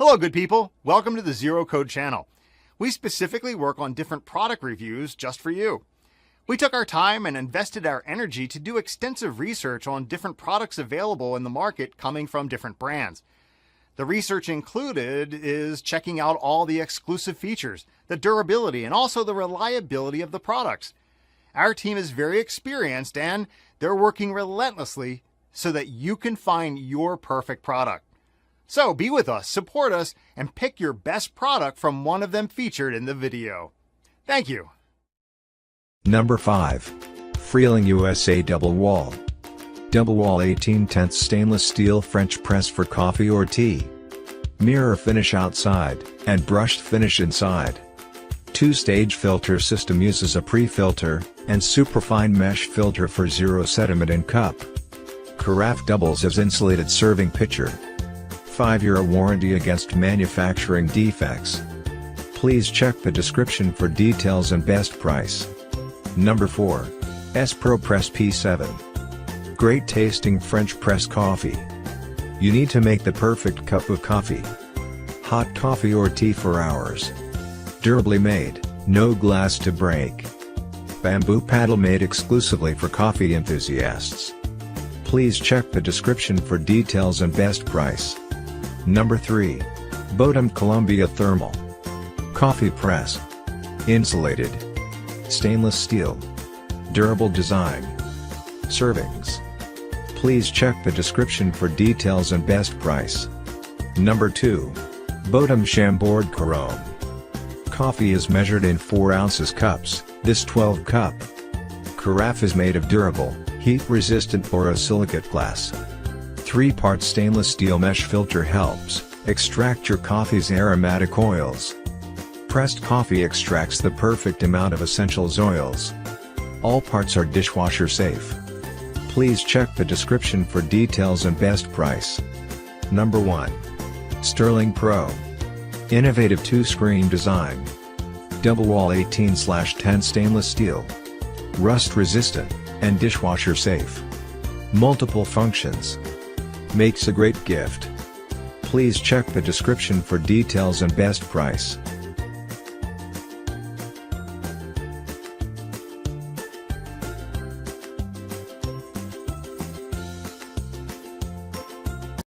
Hello good people, welcome to the Zero Code channel. We specifically work on different product reviews just for you. We took our time and invested our energy to do extensive research on different products available in the market coming from different brands. The research included is checking out all the exclusive features, the durability, and also the reliability of the products. Our team is very experienced and they're working relentlessly so that you can find your perfect product. So be with us, support us, and pick your best product from one of them featured in the video. Thank you. Number 5. Freeling USA Double Wall. Double Wall 18/10 stainless steel French press for coffee or tea. Mirror finish outside, and brushed finish inside. Two-stage filter system uses a pre-filter, and superfine mesh filter for zero sediment in cup. Carafe doubles as insulated serving pitcher. 5-year warranty against manufacturing defects. Please check the description for details and best price. Number 4. Espropress P7. Great tasting French press coffee. You need to make the perfect cup of coffee. Hot coffee or tea for hours. Durably made, no glass to break. Bamboo paddle made exclusively for coffee enthusiasts. Please check the description for details and best price. Number 3. Bodum Columbia Thermal. Coffee press. Insulated. Stainless steel. Durable design. Servings. Please check the description for details and best price. Number 2. Bodum Chambord Caron. Coffee is measured in 4 ounces cups, this 12 cup. Carafe is made of durable, heat-resistant borosilicate glass. 3-part stainless steel mesh filter helps extract your coffee's aromatic oils. Pressed coffee extracts the perfect amount of essential oils. All parts are dishwasher safe. Please check the description for details and best price. Number 1. Sterling Pro. Innovative 2-screen design. Double wall 18/10 stainless steel. Rust resistant, and dishwasher safe. Multiple functions. Makes a great gift. Please check the description for details and best price.